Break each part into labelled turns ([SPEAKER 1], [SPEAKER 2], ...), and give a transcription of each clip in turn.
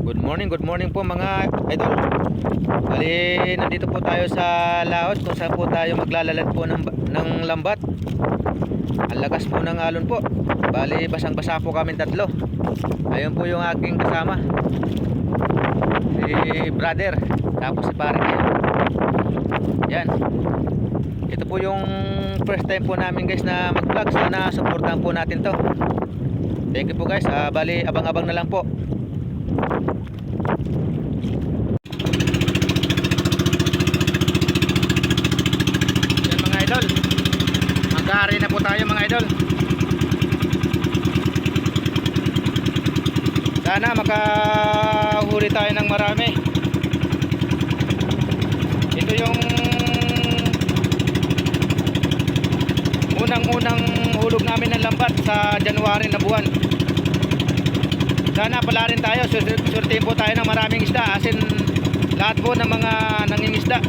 [SPEAKER 1] Good morning po mga idol. Bali, nandito po tayo sa laot kung saan po tayo maglalalad po ng lambat. Ang lakas po ng alon po. Bali, basang-basa po kami tatlo. Ayun po yung aking kasama. Si brother, tapos si pare niya. Yan. Ito po yung first time po namin guys na mag-vlog. Sana supportahan po natin to. Thank you po guys. Bali, abang-abang na lang po. Yan mga idol. Mag-aari na po tayo mga idol. Sana makahuli tayo ng marami. Ito yung unang-unang hulog namin ng lambat sa January na buwan. Sana pala rin tayo, surtihin po tayo ng maraming isda, as in lahat po ng mga nangingisda.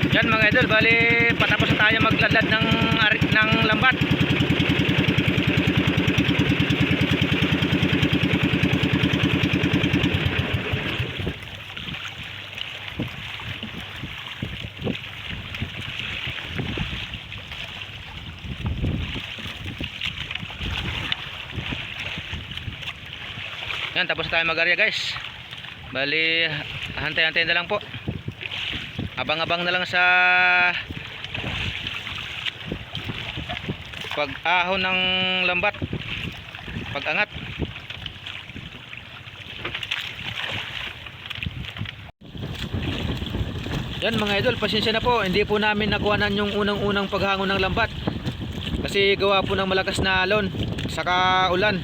[SPEAKER 1] Yan mga idol, bali patapos na tayo magladlad ng lambat. Yan, tapos na tayo mag-arya guys. Bali, hantay-hantay na lang po. Abang-abang na lang sa pag-ahon ng lambat, pag-angat. Yan mga idol, pasensya na po, hindi po namin nakuhanan yung unang-unang paghangon ng lambat kasi gawa po ng malakas na alon saka ulan.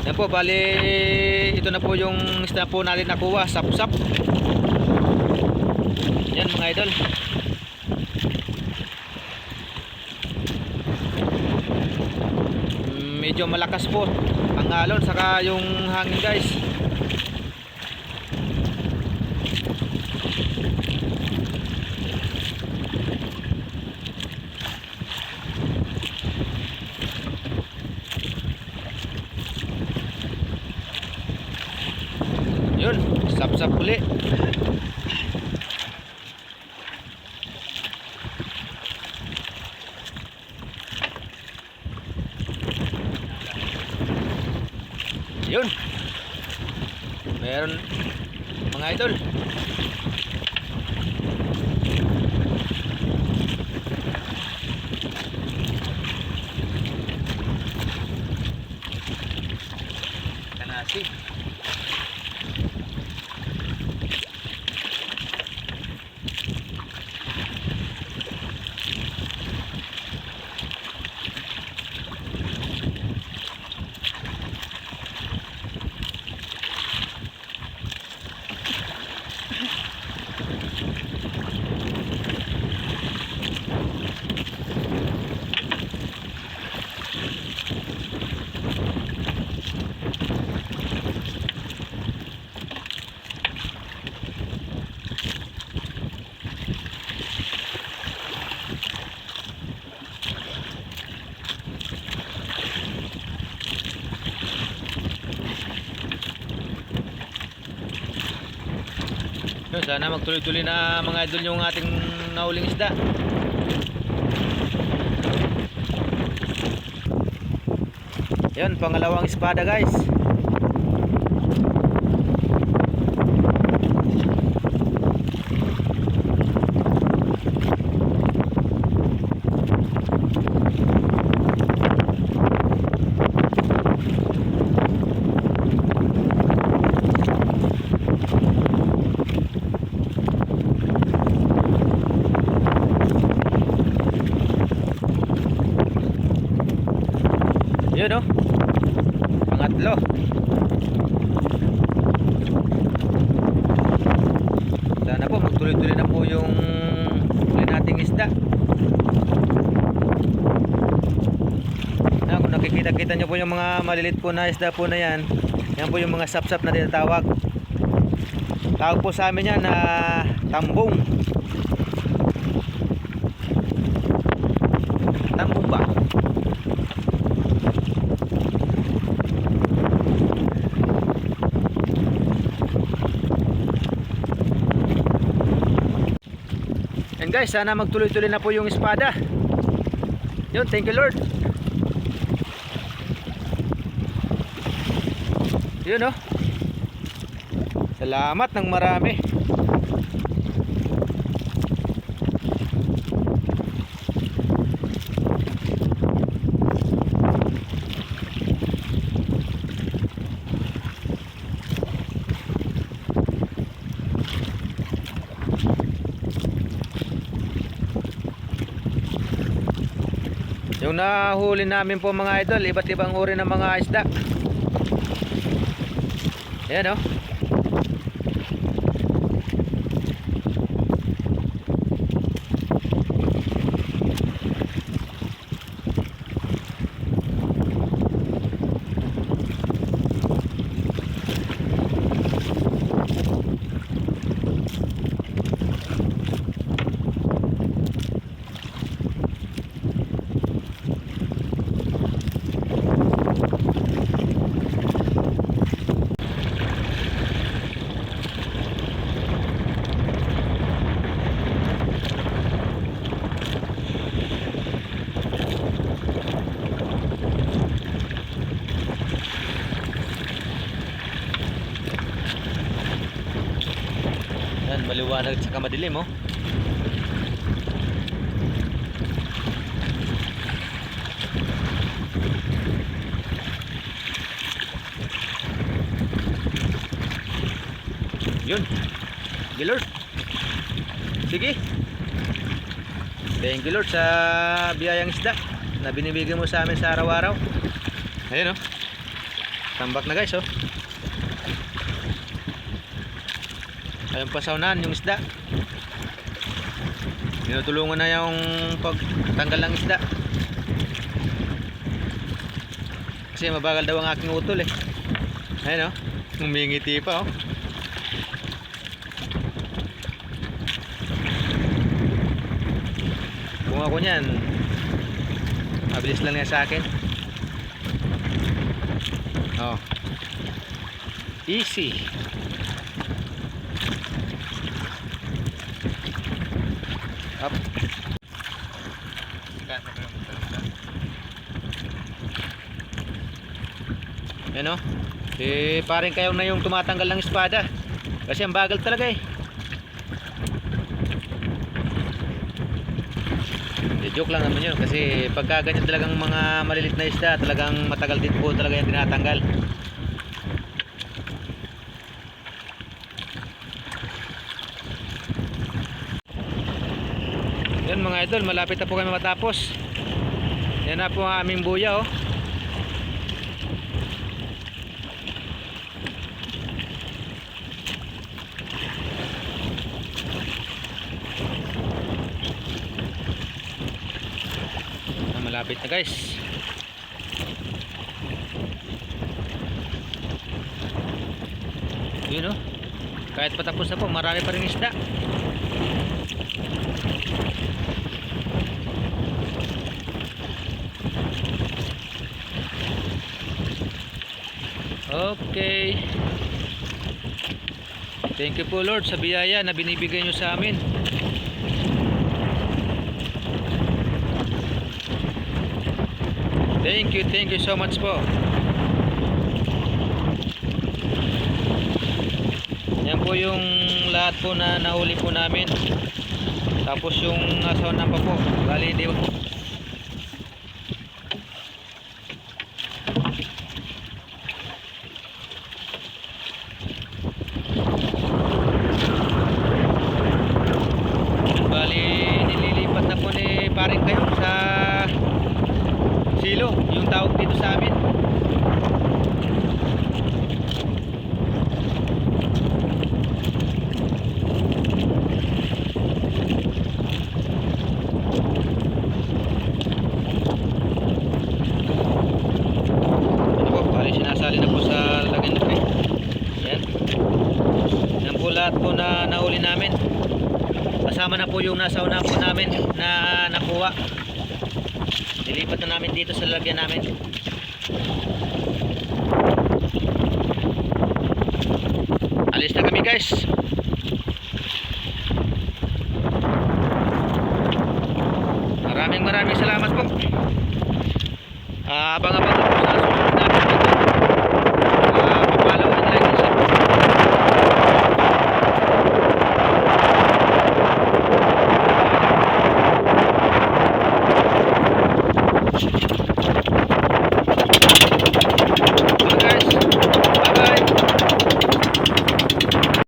[SPEAKER 1] Yan po, bali ito na po yung isda po natin nakuha, sap-sap. Yan mga idol. Medyo malakas po ang alon saka yung hangin guys. Yun, sap-sap uli. Yun, meron mga idol. Kanasi. So, sana magtuloy-tuloy na mga idol yung ating nahuling isda. Yan, pangalawang espada guys. Yun o, pangatlo. Sana po magtuloy-tuloy na po yung huli nating isda. Kung nakikita-kita nyo po yung mga malilit po na isda po na yan, yan po yung mga sap-sap na tinatawag. Tawag po sa amin yan na tambong. Tambong ba? And guys, sana magtuloy-tuloy na po yung espada. Yun, thank you Lord. Yun oh. Salamat ng marami. Yung nahuli namin po mga idol, iba't ibang uri ng mga isda. Ayan o. Yan, maliwanag at saka madilim oh. Yun, Lord. Sige. Thank you Lord sa biyayang isda na binibigay mo sa amin sa araw-araw. Ayun oh. Tambak na guys oh. Ayun pasawnan yung isda. Tinutulungan na yung pagtanggal ng isda. Kasi mabagal daw ang aking utol eh. Ayun oh. Humingiti pa oh. Kung ako niyan, mabilis lang yan sa akin. Oh. Easy. Up. Yan o. Parang kayo na yung tumatanggal ng espada. Kasi ang bagal talaga eh. Joke lang naman yun. Kasi pagka ganyan talagang mga malilit na isda, talagang matagal din po talaga yung tinatanggal. Yan mga idol, malapit na po kami matapos. Yan na po ang aming buya oh. Malapit na guys. Yun oh. Kahit patapos na po, marami pa rin isda. Okay. Thank you po Lord sa biyaya na binibigay nyo sa amin. Thank you so much po. Yan po yung lahat po na nahuli po namin. Tapos yung asawa pa po. Bali di nililipat na po ni paring kayo sa silo, yung tawag dito sa amin. Ano po, bali sinasali na po sa lagyan na po. Yan. Yan po lahat po na nahuli namin. Kasama na po yung nasa una po namin na nakuha. Nilipat na namin dito sa lagyan namin. Alis na kami guys. Maraming salamat po. Abang-abang na po sa susunod namin dito. Papalaw and like and subscribe.